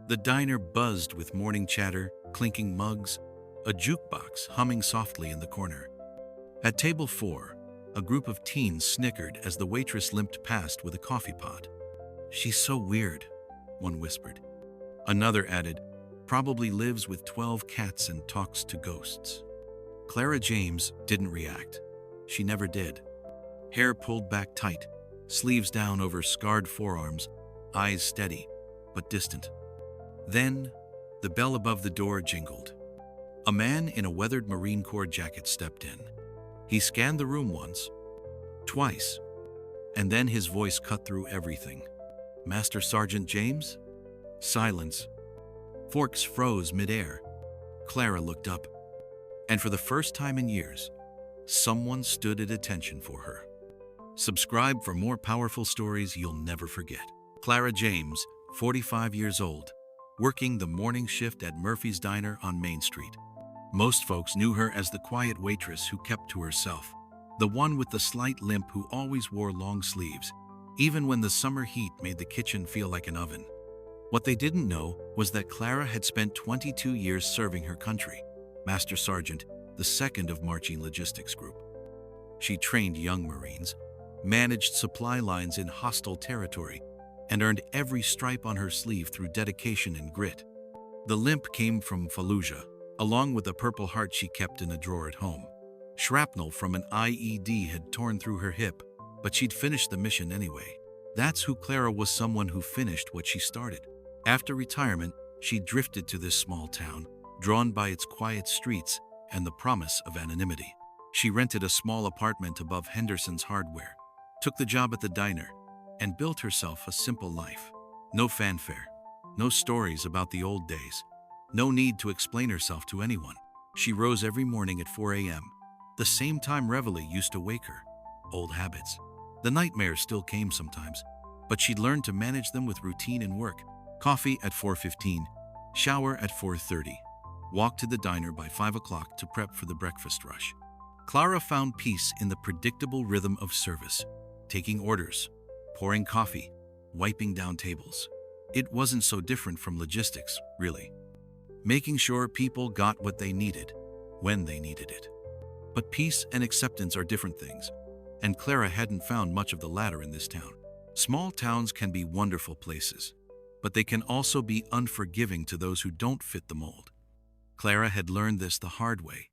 The diner buzzed with morning chatter, clinking mugs, a jukebox humming softly in the corner. At table 4, a group of teens snickered as the waitress limped past with a coffee pot. "She's so weird," one whispered. Another added, "Probably lives with 12 cats and talks to ghosts." Clara James didn't react. She never did. Hair pulled back tight, sleeves down over scarred forearms, eyes steady, but distant. Then, the bell above the door jingled. A man in a weathered Marine Corps jacket stepped in. He scanned the room once, twice, and then his voice cut through everything. "Master Sergeant James?" Silence. Forks froze midair. Clara looked up, and for the first time in years, someone stood at attention for her. Subscribe for more powerful stories you'll never forget. Clara James, 45 years old, working the morning shift at Murphy's Diner on Main Street. Most folks knew her as the quiet waitress who kept to herself, the one with the slight limp who always wore long sleeves, even when the summer heat made the kitchen feel like an oven. What they didn't know was that Clara had spent 22 years serving her country, Master Sergeant, the 2nd of Marching Logistics Group. She trained young Marines, managed supply lines in hostile territory, and earned every stripe on her sleeve through dedication and grit. The limp came from Fallujah, along with a Purple Heart she kept in a drawer at home. Shrapnel from an IED had torn through her hip, but she'd finished the mission anyway. That's who Clara was, someone who finished what she started. After retirement, she drifted to this small town, drawn by its quiet streets and the promise of anonymity. She rented a small apartment above Henderson's Hardware, took the job at the diner, and built herself a simple life. No fanfare, no stories about the old days, no need to explain herself to anyone. She rose every morning at 4 a.m., the same time reveille used to wake her. Old habits. The nightmares still came sometimes, but she'd learned to manage them with routine and work. Coffee at 4:15, shower at 4:30, walk to the diner by 5 o'clock to prep for the breakfast rush. Clara found peace in the predictable rhythm of service, taking orders, pouring coffee, wiping down tables. It wasn't so different from logistics, really. Making sure people got what they needed, when they needed it. But peace and acceptance are different things, and Clara hadn't found much of the latter in this town. Small towns can be wonderful places, but they can also be unforgiving to those who don't fit the mold. Clara had learned this the hard way.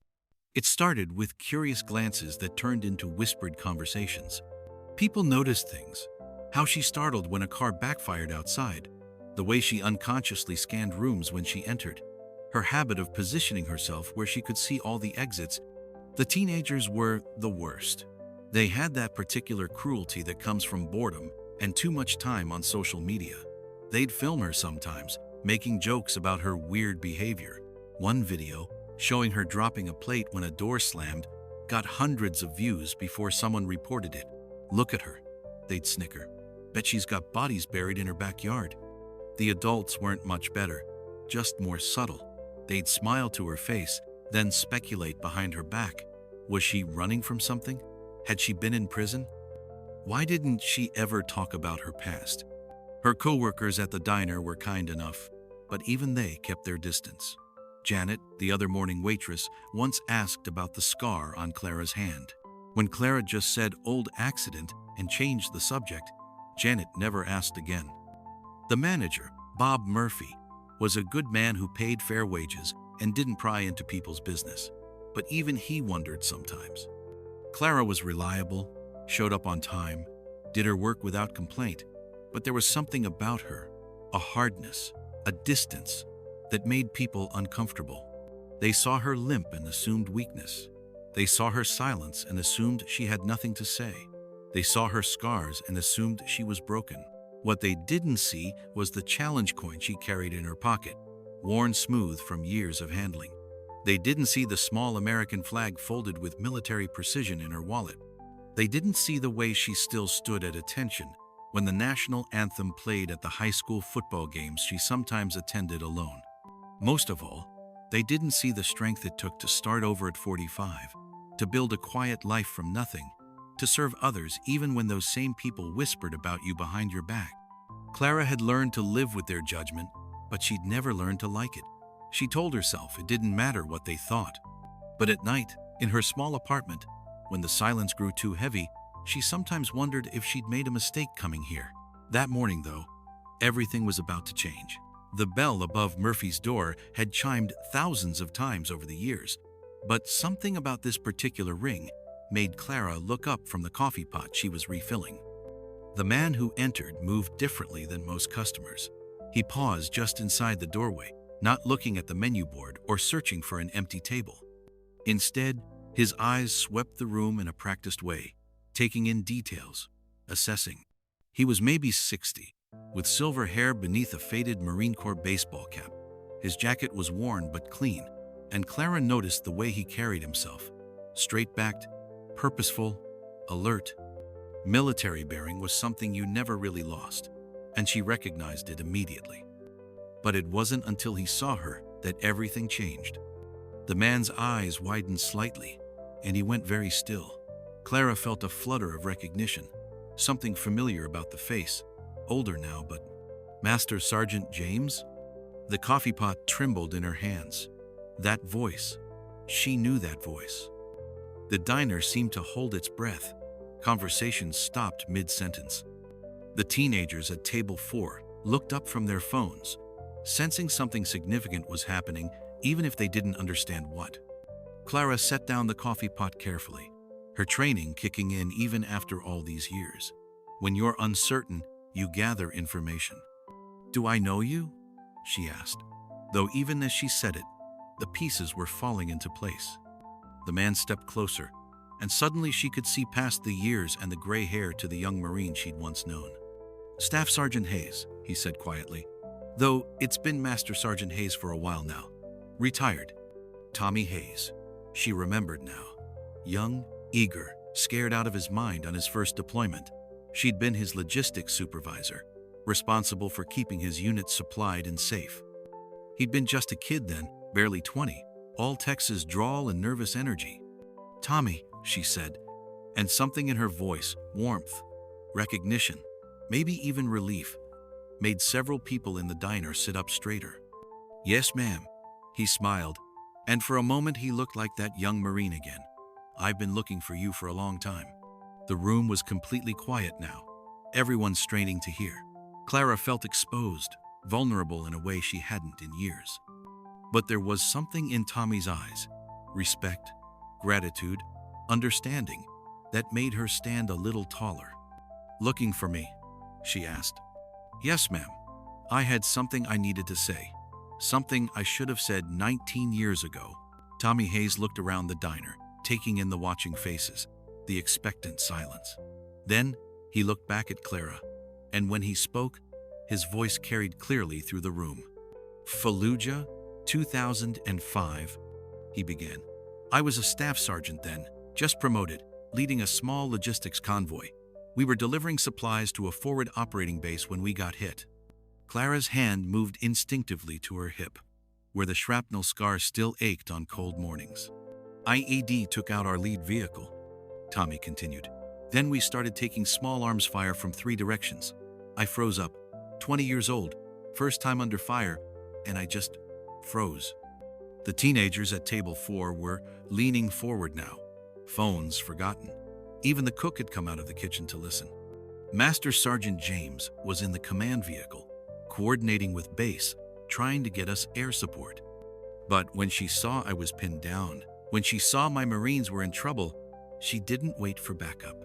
It started with curious glances that turned into whispered conversations. People noticed things, how she startled when a car backfired outside, the way she unconsciously scanned rooms when she entered, her habit of positioning herself where she could see all the exits. The teenagers were the worst. They had that particular cruelty that comes from boredom and too much time on social media. They'd film her sometimes, making jokes about her weird behavior. One video, showing her dropping a plate when a door slammed, got hundreds of views before someone reported it. "Look at her," they'd snicker. "Bet she's got bodies buried in her backyard." The adults weren't much better, just more subtle. They'd smile to her face, then speculate behind her back. Was she running from something? Had she been in prison? Why didn't she ever talk about her past? Her co-workers at the diner were kind enough, but even they kept their distance. Janet, the other morning waitress, once asked about the scar on Clara's hand. When Clara just said "old accident" and changed the subject, Janet never asked again. The manager, Bob Murphy, was a good man who paid fair wages and didn't pry into people's business. But even he wondered sometimes. Clara was reliable, showed up on time, did her work without complaint, but there was something about her, a hardness, a distance, that made people uncomfortable. They saw her limp and assumed weakness. They saw her silence and assumed she had nothing to say. They saw her scars and assumed she was broken. What they didn't see was the challenge coin she carried in her pocket, worn smooth from years of handling. They didn't see the small American flag folded with military precision in her wallet. They didn't see the way she still stood at attention when the national anthem played at the high school football games she sometimes attended alone. Most of all, they didn't see the strength it took to start over at 45, to build a quiet life from nothing, to serve others even when those same people whispered about you behind your back. Clara had learned to live with their judgment, but she'd never learned to like it. She told herself it didn't matter what they thought. But at night, in her small apartment, when the silence grew too heavy, she sometimes wondered if she'd made a mistake coming here. That morning, though, everything was about to change. The bell above Murphy's door had chimed thousands of times over the years, but something about this particular ring made Clara look up from the coffee pot she was refilling. The man who entered moved differently than most customers. He paused just inside the doorway, not looking at the menu board or searching for an empty table. Instead, his eyes swept the room in a practiced way, taking in details, assessing. He was maybe 60, with silver hair beneath a faded Marine Corps baseball cap. His jacket was worn but clean, and Clara noticed the way he carried himself. Straight-backed, purposeful, alert. Military bearing was something you never really lost, and she recognized it immediately. But it wasn't until he saw her that everything changed. The man's eyes widened slightly, and he went very still. Clara felt a flutter of recognition, something familiar about the face, older now, but Master Sergeant James? The coffee pot trembled in her hands. That voice, she knew that voice. The diner seemed to hold its breath. Conversations stopped mid-sentence. The teenagers at table 4 looked up from their phones, sensing something significant was happening, even if they didn't understand what. Clara set down the coffee pot carefully, her training kicking in even after all these years. When you're uncertain, you gather information. "Do I know you?" she asked, though even as she said it, the pieces were falling into place. The man stepped closer, and suddenly she could see past the years and the gray hair to the young Marine she'd once known. "Staff Sergeant Hayes," he said quietly, "though it's been Master Sergeant Hayes for a while now. Retired. Tommy Hayes." She remembered now. Young, eager, scared out of his mind on his first deployment. She'd been his logistics supervisor, responsible for keeping his unit supplied and safe. He'd been just a kid then, barely 20, all Texas drawl and nervous energy. "Tommy," she said, and something in her voice, warmth, recognition, maybe even relief, made several people in the diner sit up straighter. "Yes, ma'am," he smiled, and for a moment he looked like that young Marine again. "I've been looking for you for a long time." The room was completely quiet now, everyone straining to hear. Clara felt exposed, vulnerable in a way she hadn't in years. But there was something in Tommy's eyes, respect, gratitude, understanding, that made her stand a little taller. "Looking for me?" she asked. "Yes, ma'am. I had something I needed to say. Something I should have said 19 years ago." Tommy Hayes looked around the diner, taking in the watching faces, the expectant silence. Then he looked back at Clara, and when he spoke, his voice carried clearly through the room. "Fallujah, 2005, he began. "I was a staff sergeant then, just promoted, leading a small logistics convoy. We were delivering supplies to a forward operating base when we got hit." Clara's hand moved instinctively to her hip, where the shrapnel scar still ached on cold mornings. "IED took out our lead vehicle," Tommy continued. "Then we started taking small arms fire from 3 directions. I froze up, 20 years old, first time under fire, and I just froze." The teenagers at table 4 were leaning forward now, phones forgotten. Even the cook had come out of the kitchen to listen. Master Sergeant James was in the command vehicle, coordinating with base, trying to get us air support. But when she saw I was pinned down, when she saw my Marines were in trouble, she didn't wait for backup.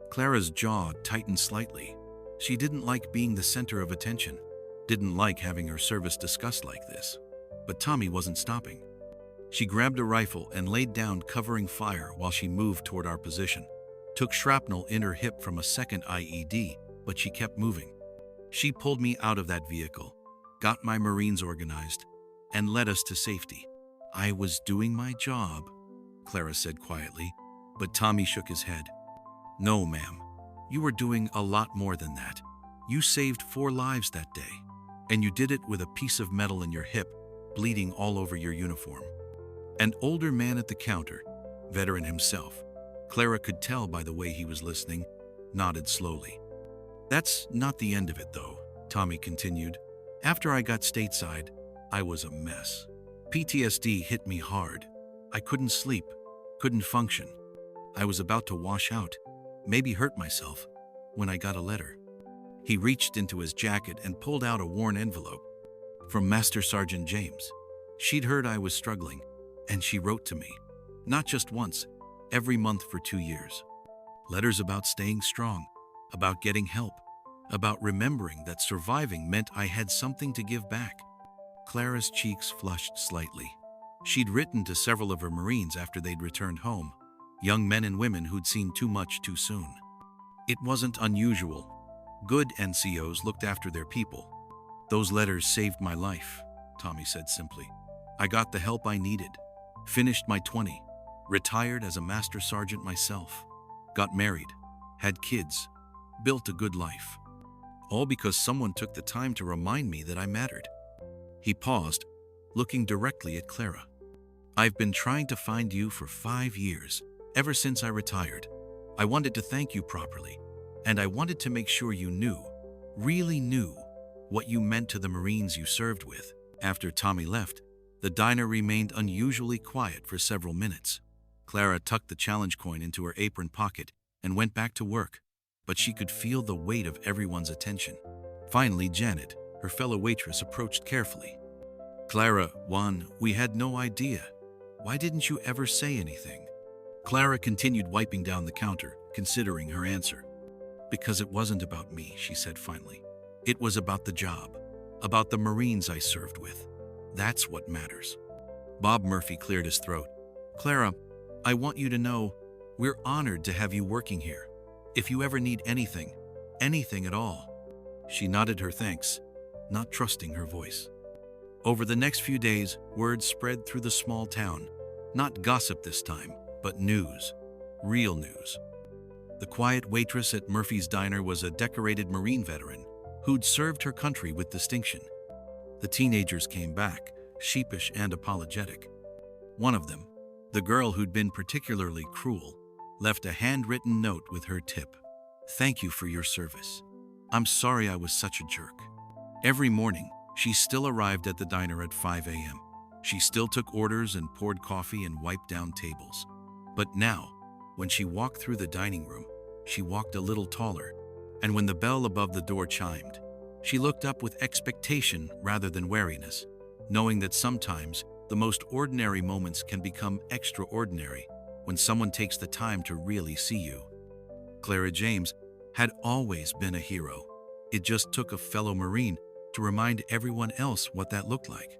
Clara's jaw tightened slightly. She didn't like being the center of attention, didn't like having her service discussed like this. But Tommy wasn't stopping. She grabbed a rifle and laid down, covering fire while she moved toward our position. Took shrapnel in her hip from a second IED, but she kept moving. She pulled me out of that vehicle, got my Marines organized, and led us to safety. "I was doing my job," Clara said quietly, but Tommy shook his head. "No, ma'am. You were doing a lot more than that. You saved 4 lives that day, and you did it with a piece of metal in your hip, bleeding all over your uniform." An older man at the counter, veteran himself, Clara could tell by the way he was listening, nodded slowly. "That's not the end of it, though," Tommy continued. After I got stateside, I was a mess. PTSD hit me hard. I couldn't sleep, couldn't function. I was about to wash out, maybe hurt myself, when I got a letter. He reached into his jacket and pulled out a worn envelope. From Master Sergeant James. She'd heard I was struggling, and she wrote to me. Not just once, every month for 2 years. Letters about staying strong, about getting help, about remembering that surviving meant I had something to give back. Clara's cheeks flushed slightly. She'd written to several of her Marines after they'd returned home, young men and women who'd seen too much too soon. It wasn't unusual. Good NCOs looked after their people. Those letters saved my life, Tommy said simply. I got the help I needed, finished my 20, retired as a master sergeant myself, got married, had kids, built a good life. All because someone took the time to remind me that I mattered. He paused, looking directly at Clara. I've been trying to find you for 5 years, ever since I retired. I wanted to thank you properly, and I wanted to make sure you knew, really knew, what you meant to the Marines you served with. After Tommy left, the diner remained unusually quiet for several minutes. Clara tucked the challenge coin into her apron pocket and went back to work, but she could feel the weight of everyone's attention. Finally, Janet, her fellow waitress, approached carefully. Clara, Juan, we had no idea. Why didn't you ever say anything? Clara continued wiping down the counter, considering her answer. Because it wasn't about me, she said finally. It was about the job, about the Marines I served with. That's what matters. Bob Murphy cleared his throat. Clara, I want you to know, we're honored to have you working here. If you ever need anything, anything at all. She nodded her thanks, not trusting her voice. Over the next few days, word spread through the small town. Not gossip this time, but news. Real news. The quiet waitress at Murphy's Diner was a decorated Marine veteran who'd served her country with distinction. The teenagers came back, sheepish and apologetic. One of them, the girl who'd been particularly cruel, left a handwritten note with her tip. Thank you for your service. I'm sorry I was such a jerk. Every morning, she still arrived at the diner at 5 a.m. She still took orders and poured coffee and wiped down tables. But now, when she walked through the dining room, she walked a little taller, and when the bell above the door chimed, she looked up with expectation rather than wariness, knowing that sometimes the most ordinary moments can become extraordinary when someone takes the time to really see you. Clara James had always been a hero. It just took a fellow Marine to remind everyone else what that looked like.